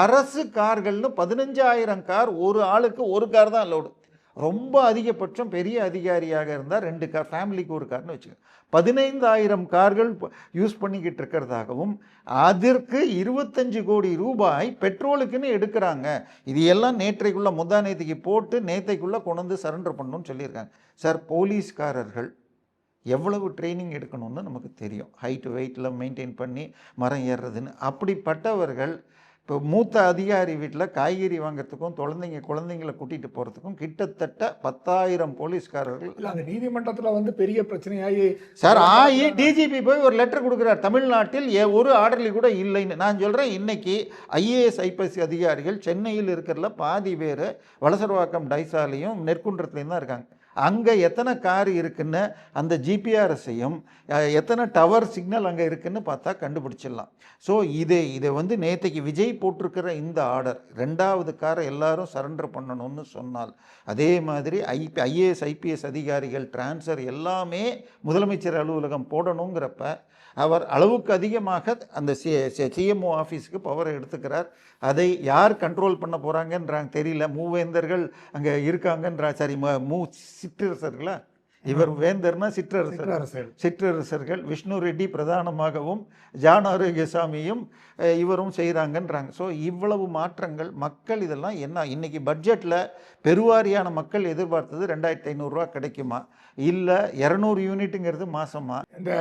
அரசு கார்கள்னு 15,000 கார், ஒரு ஆளுக்கு ஒரு கார் தான் அலோடு. ரொம்ப அதிகபட்சம் பெரிய அதிகாரியாக இருந்தால் 2 கார், ஃபேமிலிக்கு ஒரு கார்னு வச்சுக்கோங்க. 15,000 கார்கள் யூஸ் பண்ணிக்கிட்டு இருக்கிறதாகவும் அதற்கு 25 கோடி ரூபாய் பெட்ரோலுக்குன்னு எடுக்கிறாங்க. இது எல்லாம் நேற்றைக்குள்ளே முந்தா நேற்றுக்கு போட்டு நேற்றைக்குள்ளே கொண்டு வந்து சரண்டர் பண்ணணும்னு சொல்லியிருக்காங்க. சார், போலீஸ்காரர்கள் எவ்வளவு ட்ரைனிங் எடுக்கணும்னு நமக்கு தெரியும். ஹைட்டு வெயிட்டில் மெயின்டைன் பண்ணி மரம் ஏறுறதுன்னு. அப்படிப்பட்டவர்கள் இப்போ மூத்த அதிகாரி வீட்டில் காய்கறி வாங்குறதுக்கும் குழந்தைங்களை கூட்டிகிட்டு போகிறதுக்கும் கிட்டத்தட்ட 10,000 போலீஸ்காரர்கள். இல்லை அந்த நீதிமன்றத்தில் வந்து பெரிய பிரச்சனையாகி சார் டிஜிபி போய் ஒரு லெட்டர் கொடுக்குறார், தமிழ்நாட்டில் ஒரு ஆர்டர்லி கூட இல்லைன்னு. நான் சொல்கிறேன், இன்னைக்கு ஐஏஎஸ் ஐபிஎஸ் அதிகாரிகள் சென்னையில் இருக்கிறல பாதி பேர் வலசரவாக்கம் டைசாலையும் நெற்குன்றத்துலேயும் தான் இருக்காங்க. அங்கே எத்தனை கார் இருக்குன்னு அந்த ஜிபிஆர்எஸையும் எத்தனை டவர் சிக்னல் அங்கே இருக்குன்னு பார்த்தா கண்டுபிடிச்சிடலாம். ஸோ இதை வந்து நேற்றுக்கு விஜய் போட்டிருக்கிற இந்த ஆர்டர், 2வது காரை எல்லாரும் சரண்டர் பண்ணணும்னு சொன்னால், அதே மாதிரி ஐஏஎஸ் ஐபிஎஸ் அதிகாரிகள் டிரான்ஸ்ஃபர் எல்லாமே முதலமைச்சர் அலுவலகம் போடணுங்கிறப்ப அவர் அளவுக்கு அதிகமாக அந்த சிஎம்ஓ ஆஃபீஸுக்கு பவரை எடுத்துக்கிறார். அதை யார் கண்ட்ரோல் பண்ண போகிறாங்கன்றாங்க தெரியல. மூவேந்தர்கள் அங்கே இருக்காங்கன்றா, சரி சிற்றரசர்களா, இவர் வேந்தர்னா சிற்றரசர்கள் விஷ்ணு ரெட்டி பிரதானமாகவும் ஜான் ஆரோக்கியசாமியும் இவரும் செய்கிறாங்கன்றாங்க. ஸோ இவ்வளவு மாற்றங்கள் மக்கள் இதெல்லாம் என்ன, இன்றைக்கி பட்ஜெட்டில் பெருவாரியான மக்கள் எதிர்பார்த்தது 2,500 ரூபா கிடைக்குமா, இல்லை 200 யூனிட்டுங்கிறது மாதமா? இந்த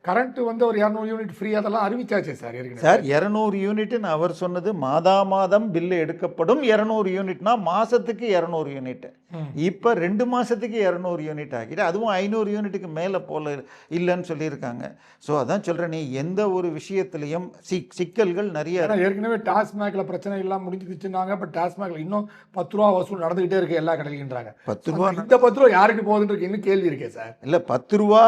கரண்ட் வந்து ஒரு 200 யூனிட் ஃப்ரீ அதெல்லாம் அறிவிச்சாச்சு சார். சார் 200 யூனிட்னு அவர் சொன்னது மாதம் பில்லு எடுக்கப்படும். 200 யூனிட்னா மாதத்துக்கு 200 யூனிட். இப்போ 2 மாதத்துக்கு 200 யூனிட் ஆகிட்டு, அதுவும் 500 யூனிட்டுக்கு மேலே போல இல்லைன்னு சொல்லியிருக்காங்க. ஸோ அதான் சொல்கிறேன், நீ எந்த ஒரு விஷயத்துலையும் சிக்கல்கள் நிறைய. ஏற்கனவே டாஸ்மாகில் பிரச்சனை எல்லாம் முடிஞ்சிச்சுன்னாங்க. இப்போ டாஸ்மாகில் இன்னும் 10 ரூபா வசூல் நடந்துகிட்டே இருக்கு எல்லா கடையின்றாங்க. 10 ரூபா, இந்த 10 ரூபா யாருக்கு போகுதுன்னு இன்னும் கேள்வி இருக்கே சார். இல்லை 10 ரூபா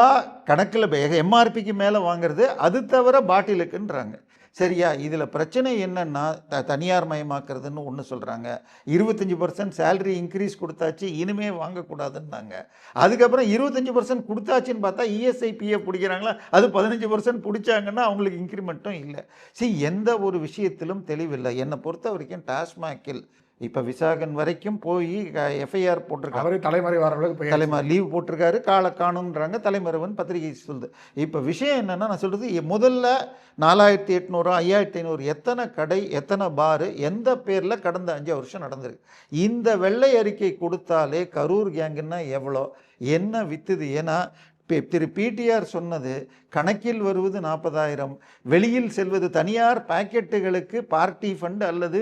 கணக்கில் எம்ஆர்பிக்கு மேலே வாங்குறது, அது தவிர பாட்டிலுக்குன்றாங்க. சரியா? இதில் பிரச்சனை என்னன்னா, தனியார் மயமாக்குறதுன்னு ஒன்று சொல்கிறாங்க. 25% சேலரி இன்க்ரீஸ் கொடுத்தாச்சு, இனிமே வாங்கக்கூடாதுன்னாங்க. அதுக்கப்புறம் 25% கொடுத்தாச்சுன்னு பார்த்தா இஎஸ்ஐ பிஎஃப் பிடிக்கிறாங்களா, அது 15% பிடிச்சாங்கன்னா அவங்களுக்கு இன்க்ரிமெண்ட்டும் இல்லை. எந்த ஒரு விஷயத்திலும் தெளிவில்லை. என்னை பொறுத்த வரைக்கும் டாஸ்மாகில் இப்போ விசாகன் வரைக்கும் போய் எஃப்ஐஆர் போட்டிருக்காரு. அவரே தலைமறை லீவ் போட்டிருக்காரு, காலை காணுன்றாங்க, தலைமறைவன் பத்திரிகை சொல்லுது. இப்போ விஷயம் என்னென்னா, நான் சொல்கிறது, முதல்ல 4,800 5,500 எத்தனை கடை எத்தனை பாரு எந்த பேரில் கடந்த 5 வருஷம் நடந்திருக்கு. இந்த வெள்ளை அறிக்கை கொடுத்தாலே கரூர் கேங்குன்னா எவ்வளோ என்ன வித்துது. ஏன்னா திரு பிடிஆர் சொன்னது, கணக்கில் வருவது 40,000, வெளியில் செல்வது தனியார் பாக்கெட்டுகளுக்கு பார்ட்டி ஃபண்ட் அல்லது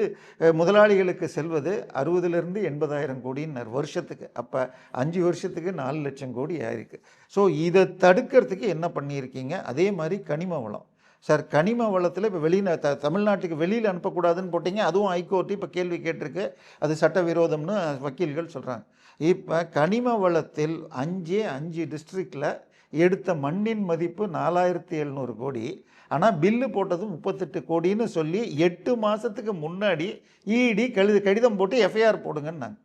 முதலாளிகளுக்கு செல்வது 60,000 to 80,000 கோடின்னு வருஷத்துக்கு. அப்போ 5 வருஷத்துக்கு 4 லட்சம் கோடி ஆயிருக்கு. ஸோ இதை தடுக்கிறதுக்கு என்ன பண்ணியிருக்கீங்க? அதே மாதிரி கனிம வளம் சார், கனிம வளத்தில் இப்போ தமிழ்நாட்டுக்கு வெளியில் அனுப்பக்கூடாதுன்னு போட்டிங்க, அதுவும் ஹைகோர்ட்டு இப்போ கேள்வி கேட்டிருக்கு, அது சட்டவிரோதம்னு வக்கீல்கள் சொல்கிறாங்க. இப்போ கனிம வளத்தில் 5 டிஸ்ட்ரிக்டில் எடுத்த மண்ணின் மதிப்பு 4,700 கோடி. ஆனால் பில்லு போட்டது 38 கோடின்னு சொல்லி 8 மாதத்துக்கு முன்னாடி இடி கடிதம் போட்டு எஃப்ஐஆர் போடுங்கன்னாங்க.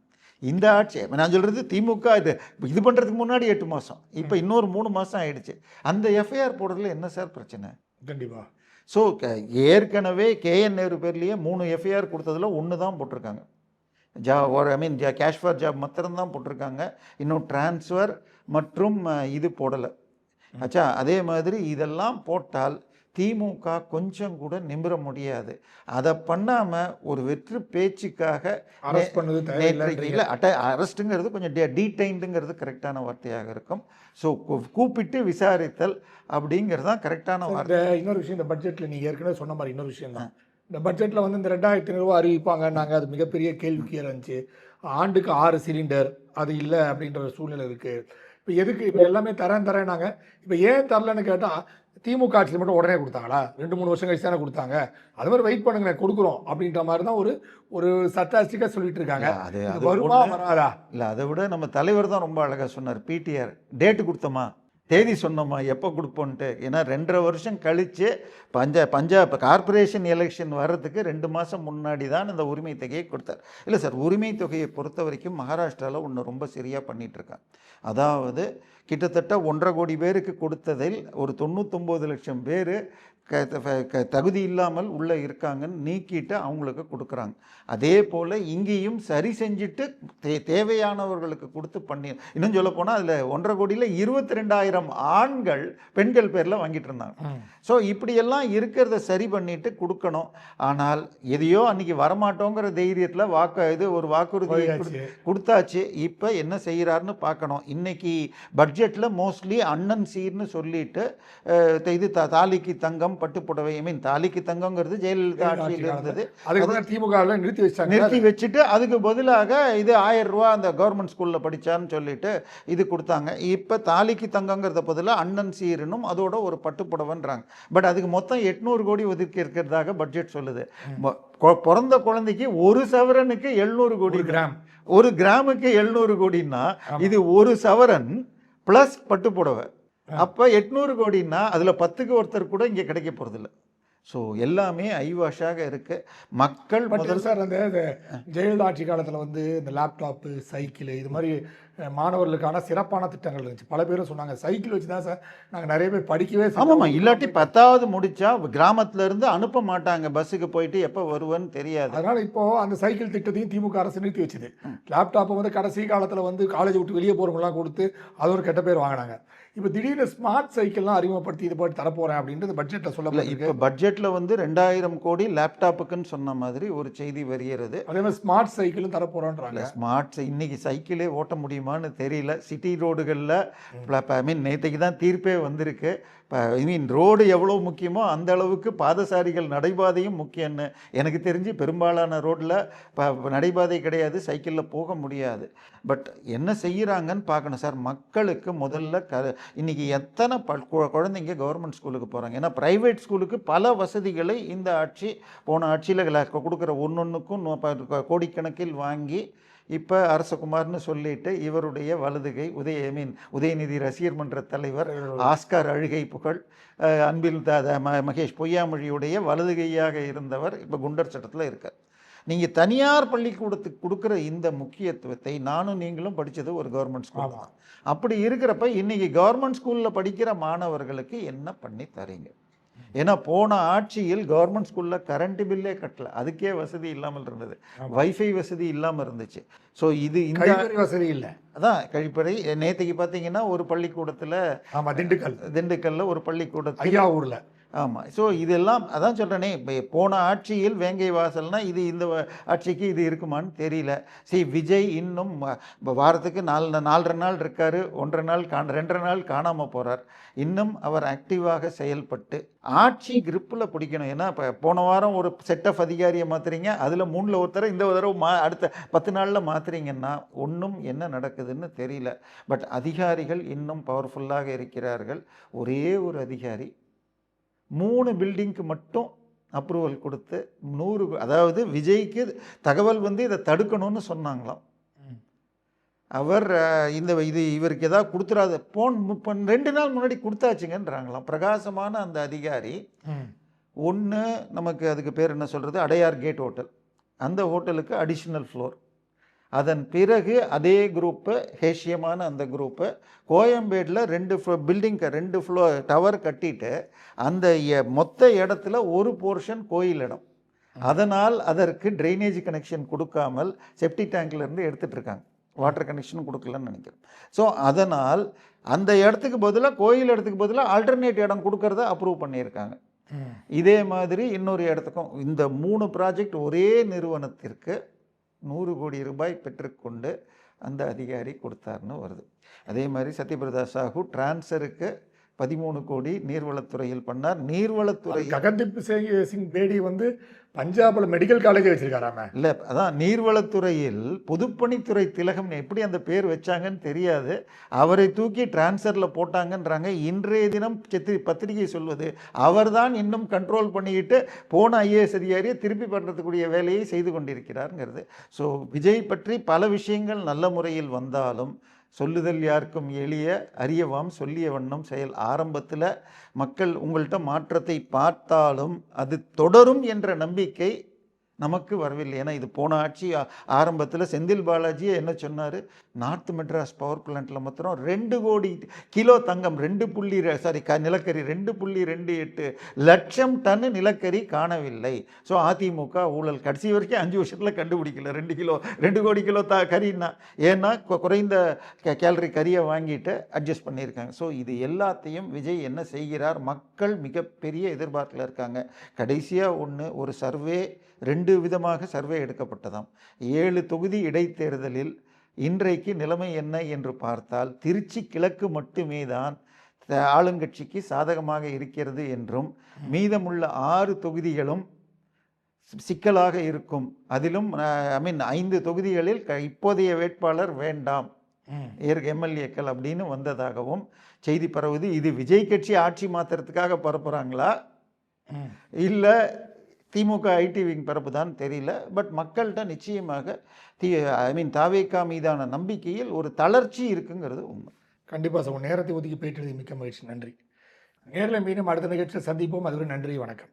இந்த ஆட்சி, நான் சொல்கிறது திமுக இது பண்ணுறதுக்கு முன்னாடி 8 மாதம், இப்போ இன்னொரு 3 மாதம் ஆயிடுச்சு. அந்த எஃப்ஐஆர் போடுறதுல என்ன சார் பிரச்சனை? கண்டிப்பாக. ஸோ ஏற்கனவே கேஎன் நேரு பேர்லேயே 3 எஃப்ஐஆர் கொடுத்ததில் 1 தான் போட்டிருக்காங்க. கேஷ் ஃபார் ஜாப் மாத்திரம்தான் போட்டிருக்காங்க. இன்னும் டிரான்ஸ்ஃபர் மற்றும் இது போடலை ஆச்சா. அதே மாதிரி இதெல்லாம் போட்டால் திமுக கொஞ்சம் கூட நிமிர முடியாது. அதை பண்ணாமல் ஒரு வெற்று பேச்சுக்காக அரெஸ்ட்டுங்கிறது கொஞ்சம் டீடைன்டுங்கிறது கரெக்டான வார்த்தையாக இருக்கும். ஸோ கூப்பிட்டு விசாரித்தல் அப்படிங்கிறது தான் கரெக்டான வார்த்தை. இன்னொரு விஷயம், இந்த பட்ஜெட்டில் நீங்கள் ஏற்கனவே சொன்ன மாதிரி இன்னொரு விஷயம் தான், இந்த பட்ஜெட்டில் வந்து இந்த 2,500 ரூபா அறிவிப்பாங்க. அது மிகப்பெரிய கேள்விக்கு இருந்துச்சு. ஆண்டுக்கு 6 சிலிண்டர் அது இல்லை அப்படின்ற ஒரு சூழ்நிலை இருக்குது. இப்போ எதுக்கு இப்போ எல்லாமே தரேன்னாங்க. இப்போ ஏன் தரலன்னு கேட்டால், திமுக ஆட்சியில் மட்டும் உடனே கொடுத்தாங்களா? 2-3 வருஷம் கழிச்சு தானே கொடுத்தாங்க. அது மாதிரி வெயிட் பண்ணுங்க, கொடுக்குறோம் அப்படின்ற மாதிரி தான் ஒரு சர்டாஸ்டிக்காக சொல்லிட்டு இருக்காங்க. அது வருமா வராதா? இல்லை, அதை விட நம்ம தலைவர் தான் ரொம்ப அழகாக சொன்னார். பிடிஆர் டேட்டு கொடுத்தோமா, தேதி சொன்னோமா, எப்போ கொடுப்போன்ட்டு. ஏன்னா 2.5 வருஷம் கழித்து பஞ்சாப் கார்பரேஷன் எலெக்ஷன் வர்றதுக்கு 2 மாதம் முன்னாடி தான் இந்த உரிமை தொகையை கொடுத்தார். இல்லை சார், உரிமை தொகையை பொறுத்த வரைக்கும் மகாராஷ்டிராவில் ஒன்று ரொம்ப சரியாக பண்ணிகிட்ருக்காங்க. அதாவது கிட்டத்தட்ட 1.5 கோடி பேருக்கு கொடுத்ததில் ஒரு 99 லட்சம் பேர் தகுதி இல்லாமல் உள்ளே இருக்காங்கன்னு நீக்கிட்டு அவங்களுக்கு கொடுக்குறாங்க. அதே போல் இங்கேயும் சரி செஞ்சுட்டு தேவையானவர்களுக்கு கொடுத்து பண்ணி, இன்னும் சொல்ல போனால் அதில் 1.5 கோடியில் 22,000 ஆண்கள் பெண்கள் பேரில் வாங்கிட்டு இருந்தாங்க. ஸோ இப்படியெல்லாம் இருக்கிறத சரி பண்ணிட்டு கொடுக்கணும். ஆனால் எதையோ அன்றைக்கி வரமாட்டோங்கிற தைரியத்தில் ஒரு வாக்குறுதி கொடுத்தாச்சு. இப்போ என்ன செய்கிறாருன்னு பார்க்கணும். இன்றைக்கி பட்ஜெட்டில் மோஸ்ட்லி அண்ணன் சீர்னு சொல்லிட்டு இது தாலிக்கு தங்கம் தங்கம் பட்டுப்புடவை தாலிக்கு தங்கங்கிறது ஜெயலலிதா ஆட்சியில் இருந்தது. அதுக்கு திமுக நிறுத்தி வச்சாங்க. நிறுத்தி வச்சுட்டு அதுக்கு பதிலாக இது 1000 ரூபா அந்த கவர்மெண்ட் ஸ்கூலில் படித்தான்னு சொல்லிட்டு இது கொடுத்தாங்க. இப்போ தாலிக்கு தங்கங்கிறத பதிலாக அண்ணன் சீரனும் அதோட ஒரு பட்டுப்புடவைன்றாங்க. பட் அதுக்கு மொத்தம் 800 கோடி ஒதுக்கி இருக்கிறதாக பட்ஜெட் சொல்லுது. பிறந்த குழந்தைக்கு ஒரு சவரனுக்கு 700 கோடி, ஒரு கிராமுக்கு 700 கோடின்னா இது ஒரு சவரன் பிளஸ் பட்டுப்புடவை. அப்போ 800 கோடின்னா அதில் 10க்கு ஒருத்தர் கூட இங்கே கிடைக்க போகிறதில்ல. ஸோ எல்லாமே ஐவாஷாக இருக்குது. மக்கள் முதல் சார் அந்த ஜெயலலிதா ஆட்சி காலத்தில் இந்த லேப்டாப்பு, சைக்கிள் இது மாதிரி மாணவர்களுக்கான சிறப்பான திட்டங்கள் இருந்துச்சு. பல பேரும் சொன்னாங்க சைக்கிள் வச்சு தான் சார் நாங்கள் நிறைய பேர் படிக்கவே. ஆமாம்மா, இல்லாட்டி 10வது முடித்தா கிராமத்துலேருந்து அனுப்ப மாட்டாங்க, பஸ்ஸுக்கு போயிட்டு எப்போ வருவேன்னு தெரியாது. அதனால் இப்போது அந்த சைக்கிள் திட்டத்தையும் திமுக அரசு நிறுத்தி வச்சுது. லேப்டாப்பை கடைசி காலத்தில் காலேஜ் விட்டு வெளியே போகிறவங்களாம் கொடுத்து அது ஒரு கெட்ட பேர் வாங்கினாங்க. இப்போ திடீர்னு ஸ்மார்ட் சைக்கிள்லாம் அறிமுகப்படுத்தி இது போட்டு தரப்போகிறேன் அப்படின்றது பட்ஜெட்டில் சொல்லல. இப்போ பட்ஜெட்டில் 2000 கோடி லேப்டாப்புக்குன்னு சொன்ன மாதிரி ஒரு செய்தி வருகிறது. அதே மாதிரி ஸ்மார்ட் சைக்கிளும் தரப்போகிறோன்றாங்க. ஸ்மார்ட் இன்னைக்கு சைக்கிளே ஓட்ட முடியுமான்னு தெரியல. சிட்டி ரோடுகளில் நேற்றுக்கு தான் தீர்ப்பே வந்திருக்கு. ரோடு எவ்வளோ முக்கியமோ அந்த அளவுக்கு பாதசாரிகள் நடைபாதையும் முக்கியம்னு எனக்கு தெரிஞ்சு பெரும்பாலான ரோட்டில் நடைபாதை கிடையாது, சைக்கிளில் போக முடியாது. பட் என்ன செய்கிறாங்கன்னு பார்க்கணும் சார். மக்களுக்கு முதல்ல இன்றைக்கி எத்தனை குழந்தைங்க கவர்மெண்ட் ஸ்கூலுக்கு போகிறாங்க. ஏன்னா ப்ரைவேட் ஸ்கூலுக்கு பல வசதிகளை இந்த ஆட்சி போன ஆட்சியில் கொடுக்குற ஒன்றுக்கும் கோடிக்கணக்கில் வாங்கி இப்போ அரசகுமார்னு சொல்லிட்டு இவருடைய வலதுகை உதயநிதி ரசிகர் மன்ற தலைவர் ஆஸ்கார் அழுகை புகழ் அன்பில் மகேஷ் பொய்யாமொழியுடைய வலதுகையாக இருந்தவர் இப்போ குண்டர் சட்டத்தில் இருக்கார். நீங்கள் தனியார் பள்ளிக்கூடத்துக்கு கொடுக்குற இந்த முக்கியத்துவத்தை நானும் நீங்களும் படித்தது ஒரு கவர்மெண்ட் ஸ்கூல் தான். அப்படி இருக்கிறப்ப இன்றைக்கி கவர்மெண்ட் ஸ்கூலில் படிக்கிற மாணவர்களுக்கு என்ன பண்ணி தரீங்க? ஏன்னா போன ஆட்சியில் கவர்மெண்ட் ஸ்கூலில் கரண்ட் பில்லே கட்டல, அதுக்கே வசதி இல்லாமல் இருந்தது, வைஃபை வசதி இல்லாமல் இருந்துச்சு. ஸோ இது இந்த வசதி இல்லை. அதான் கழிப்பறை. நேற்றுக்கு பார்த்தீங்கன்னா ஒரு பள்ளிக்கூடத்தில் திண்டுக்கல்ல ஒரு பள்ளிக்கூடத்தில் ஐயாவூரில். ஆமாம். ஸோ இதெல்லாம் அதான் சொல்கிறேனே, இப்போ போன ஆட்சியில் வேங்கை வாசல்னால் இது இந்த ஆட்சிக்கு இது இருக்குமான்னு தெரியல. விஜய் இன்னும் வாரத்துக்கு 4.5 நாள் இருக்கார், 1.5 நாள் 2.5 நாள் காணாமல் போகிறார். இன்னும் அவர் ஆக்டிவாக செயல்பட்டு ஆட்சி கிரிப்பில் பிடிக்கணும். ஏன்னா இப்போ போன வாரம் ஒரு செட் ஆஃப் அதிகாரியை மாற்றுறீங்க, அதில் 3ல் ஒருத்தரை இந்த தடவை அடுத்த 10 நாளில் மாற்றுறீங்கன்னா ஒன்றும் என்ன நடக்குதுன்னு தெரியல. பட் அதிகாரிகள் இன்னும் பவர்ஃபுல்லாக இருக்கிறார்கள். ஒரே ஒரு அதிகாரி 3 பில்டிங்க்கு மட்டும் அப்ரூவல் கொடுத்து 100, அதாவது விஜய்க்கு தகவல் இதை தடுக்கணும்னு சொன்னாங்களாம். அவர் இவருக்கு ஏதாவது கொடுத்துடாது 2 நாள் முன்னாடி கொடுத்தாச்சுங்கன்றாங்களாம். பிரகாசமான அந்த அதிகாரி ஒன்று, நமக்கு அதுக்கு பேர் என்ன சொல்கிறது, அடையார் கேட் ஹோட்டல், அந்த ஹோட்டலுக்கு அடிஷ்னல் ஃப்ளோர். அதன் பிறகு அதே குரூப்பு, ஹேஷியமான அந்த குரூப்பு கோயம்பேடில் 2 பில்டிங் 2 ஃப்ளோர் டவர் கட்டிட்டு அந்த மொத்த இடத்துல ஒரு போர்ஷன் கோயில் இடம். அதனால் அதற்கு ட்ரைனேஜ் கனெக்ஷன் கொடுக்காமல் செப்டி டேங்க்லேருந்து எடுத்துகிட்டு இருக்காங்க, வாட்டர் கனெக்ஷன் கொடுக்கலன்னு நினைக்கிறேன். ஸோ அதனால் அந்த இடத்துக்கு பதிலாக கோயில் இடத்துக்கு பதிலாக ஆல்டர்னேட் இடம் கொடுக்கறத அப்ரூவ் பண்ணியிருக்காங்க. இதே மாதிரி இன்னொரு இடத்துக்கும் இந்த 3 ப்ராஜெக்ட் ஒரே நிறுவனத்திற்கு 100 கோடி ரூபாய் பெற்றுக்கொண்டு அந்த அதிகாரி கொடுத்தாருன்னு வருது. அதே மாதிரி சத்யபிரதா சாஹூ டிரான்ஸ்ஃபருக்கு 13 கோடி நீர்வளத்துறையில் பண்ணார். நீர்வளத்துறை ககன்தீப் சிங் பேடி பஞ்சாபில் மெடிக்கல் காலேஜ் வச்சிருக்காராம. இல்லை, அதான் நீர்வளத்துறையில் பொதுப்பணித்துறை திலகம் எப்படி அந்த பேர் வச்சாங்கன்னு தெரியாது, அவரை தூக்கி டிரான்ஸ்ஃபரில் போட்டாங்கன்றாங்க. இன்றைய தினம் பத்திரிகை சொல்வது அவர்தான் இன்னும் கண்ட்ரோல் பண்ணிக்கிட்டு போன ஐஏஎஸ் அதிகாரியை திருப்பி பண்ணுறதுக்குரிய வேலையை செய்து கொண்டிருக்கிறாருங்கிறது. ஸோ விஜய் பற்றி பல விஷயங்கள் நல்ல முறையில் வந்தாலும் சொல்லுதல் யாருக்கும் எளிய, அறியவாம் சொல்லிய வண்ணம் செயல். ஆரம்பத்தில் மக்கள் உங்கள்கிட்ட மாற்றத்தை பார்த்தாலும் அது தொடரும் என்ற நம்பிக்கை நமக்கு வரவில்லை. ஏன்னா இது போன ஆட்சி ஆரம்பத்தில் செந்தில் பாலாஜியை என்ன சொன்னார், நார்த் மெட்ராஸ் பவர் பிளான்ட்டில் மாத்திரம் 2 கோடி கிலோ தங்கம், நிலக்கரி 2.28 லட்சம் டன் நிலக்கரி காணவில்லை. ஸோ அதிமுக ஊழல் கடைசி வரைக்கும் 5 வருஷத்தில் கண்டுபிடிக்கல 2 கோடி கிலோ கறின்னா. ஏன்னா குறைந்த கேலரி கறியை வாங்கிட்டு அட்ஜஸ்ட் பண்ணியிருக்காங்க. ஸோ இது எல்லாத்தையும் விஜய் என்ன செய்கிறார், மக்கள் மிகப்பெரிய எதிர்பார்ப்பில் இருக்காங்க. கடைசியாக ஒரு சர்வே 2 விதமாக சர்வே எடுக்கப்பட்டதாம். 7 தொகுதி இடைத்தேர்தலில் இன்றைக்கு நிலைமை என்ன என்று பார்த்தால் திருச்சி கிழக்கு மட்டுமே தான் ஆளுங்கட்சிக்கு சாதகமாக இருக்கிறது என்றும் மீதமுள்ள 6 தொகுதிகளும் சிக்கலாக இருக்கும். அதிலும் ஐ மீன் 5 தொகுதிகளில் இப்போதைய வேட்பாளர் வேண்டாம் எம்எல்ஏக்கள் அப்படின்னு வந்ததாகவும் செய்தி பரவுது. இது விஜய் கட்சி ஆட்சி மாத்திரத்துக்காக பரப்புகிறாங்களா இல்லை திமுக ஐடி விங் பரப்புதான் தெரியல. பட் மக்கள்கிட்ட நிச்சயமாக தாவேகா மீதான நம்பிக்கையில் ஒரு தளர்ச்சி இருக்குங்கிறது உண்மை. கண்டிப்பாக சார், நேரத்தை ஒதுக்கி பேசுறது மிக்க மகிழ்ச்சி. நன்றி. நேரில் மீண்டும் அடுத்த நிகழ்ச்சியில் சந்திப்போம். அதுவரை நன்றி, வணக்கம்.